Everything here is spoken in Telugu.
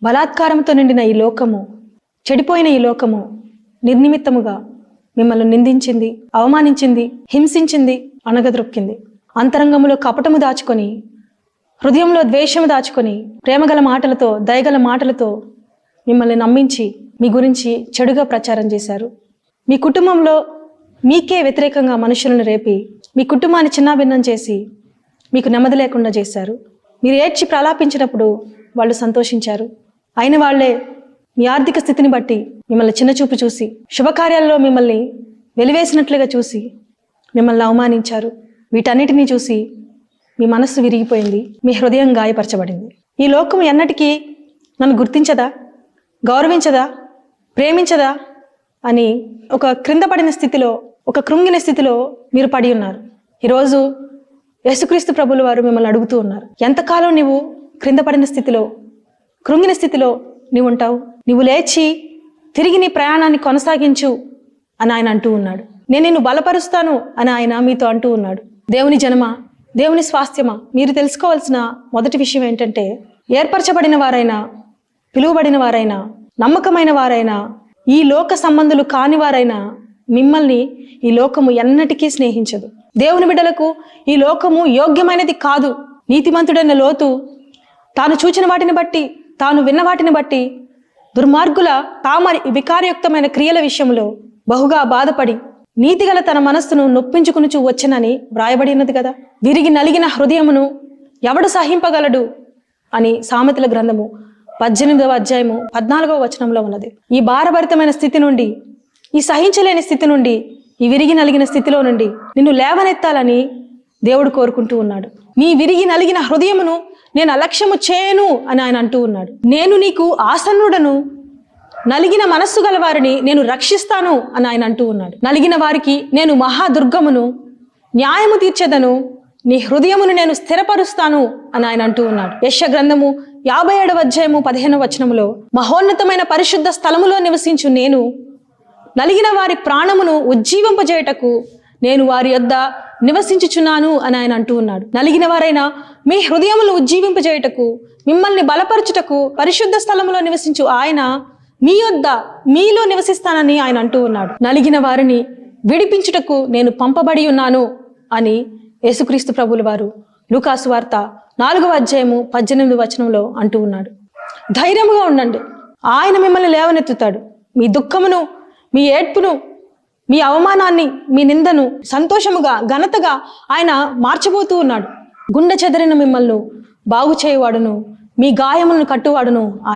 బలాత్కారంతో నిండిన ఈ లోకము, చెడిపోయిన ఈ లోకము నిర్నిమిత్తముగా మిమ్మల్ని నిందించింది, అవమానించింది, హింసించింది, అణగద్రొక్కింది. అంతరంగములో కపటము దాచుకొని, హృదయంలో ద్వేషము దాచుకొని, ప్రేమగల మాటలతో, దయగల మాటలతో మిమ్మల్ని నమ్మించి మీ గురించి చెడుగా ప్రచారం చేశారు. మీ కుటుంబంలో మీకే వ్యతిరేకంగా మనుషులను రేపి మీ కుటుంబాన్ని చిన్నాభిన్నం చేసి మీకు నెమ్మది లేకుండా చేశారు. మీరు ఏడ్చి ప్రలాపించినప్పుడు వాళ్ళు సంతోషించారు. అయిన వాళ్లే మీ ఆర్థిక స్థితిని బట్టి మిమ్మల్ని చిన్నచూపు చూసి, శుభకార్యాల్లో మిమ్మల్ని వెలివేసినట్లుగా చూసి మిమ్మల్ని అవమానించారు. వీటన్నిటినీ చూసి మీ మనస్సు విరిగిపోయింది, మీ హృదయం గాయపరచబడింది. ఈ లోకం ఎన్నటికీ నన్ను గుర్తించదా, గౌరవించదా, ప్రేమించదా అని ఒక క్రింద పడిన స్థితిలో, ఒక కృంగిన స్థితిలో మీరు పడి ఉన్నారు. ఈరోజు యేసుక్రీస్తు ప్రభువుల వారు మిమ్మల్ని అడుగుతూ ఉన్నారు, ఎంతకాలం నీవు క్రింద పడిన స్థితిలో, కృంగిన స్థితిలో నీవు ఉంటావు? నీవు లేచి తిరిగి నీ ప్రయాణాన్ని కొనసాగించు అని ఆయన అంటూ ఉన్నాడు. నేను నిన్ను బలపరుస్తాను అని ఆయన మీతో అంటూ ఉన్నాడు. దేవుని జనమా, దేవుని స్వాస్థ్యమా, మీరు తెలుసుకోవాల్సిన మొదటి విషయం ఏంటంటే, ఏర్పరచబడిన వారైనా, పిలువబడిన వారైనా, నమ్మకమైన వారైనా, ఈ లోక సంబంధులు కాని వారైనా మిమ్మల్ని ఈ లోకము ఎన్నటికీ స్నేహించదు. దేవుని బిడ్డలకు ఈ లోకము యోగ్యమైనది కాదు. నీతిమంతుడైన లోతు తాను చూచిన వాటిని బట్టి, తాను విన్న వాటిని బట్టి దుర్మార్గుల కామరి వికారయుక్తమైన క్రియల విషయంలో బహుగా బాధపడి నీతిగల తన మనస్సును నొప్పించుకునుచు వచ్చనని వ్రాయబడి ఉన్నది కదా. విరిగి నలిగిన హృదయమును ఎవడు సహింపగలడు అని సామెతల గ్రంథము 18వ అధ్యాయము 14వ వచనంలో ఉన్నది. ఈ భారభరితమైన స్థితి నుండి, ఈ సహించలేని స్థితి నుండి, ఈ విరిగి నలిగిన స్థితిలో నుండి నిన్ను లేవనెత్తాలని దేవుడు కోరుకుంటూ ఉన్నాడు. నీ విరిగి నలిగిన హృదయమును నేను అలక్ష్యము చేయను అని ఆయన అంటూ ఉన్నాడు. నేను నీకు ఆసన్నుడను, నలిగిన మనస్సు గల వారిని నేను రక్షిస్తాను అని ఆయన అంటూ ఉన్నాడు. నలిగిన వారికి నేను మహాదుర్గమును, న్యాయము తీర్చెదను, నీ హృదయమును నేను స్థిరపరుస్తాను అని ఆయన అంటూ ఉన్నాడు. యెషయా గ్రంథము 57వ అధ్యాయము 15వ వచనములో, మహోన్నతమైన పరిశుద్ధ స్థలములో నివసించు నేను నలిగిన వారి ప్రాణమును ఉజ్జీవింపజేయటకు నేను వారి యొద్ద నివసించుచున్నాను అని ఆయన అంటూ ఉన్నాడు. నలిగిన వారైనా మీ హృదయమును ఉజ్జీవింపజేయటకు, మిమ్మల్ని బలపరచుటకు పరిశుద్ధ స్థలములో నివసించు ఆయన మీ యొద్ద, మీలో నివసిస్తానని ఆయన అంటూ ఉన్నాడు. నలిగిన వారిని విడిపించుటకు నేను పంపబడి ఉన్నాను అని యేసుక్రీస్తు ప్రభువుల వారు లూకాసు వార్త 4వ అధ్యాయము 18వ వచనంలో అంటూ ఉన్నాడు. ధైర్యముగా ఉండండి, ఆయన మిమ్మల్ని లేవనెత్తుతాడు. మీ దుఃఖమును, మీ ఏడ్పును, మీ అవమానాన్ని, మీ నిందను సంతోషముగా, ఘనతగా ఆయన మార్చబోతూ ఉన్నాడు. గుండె చెదరిన మిమ్మల్ని బాగు చేయవాడును, మీ గాయములను కట్టువాడును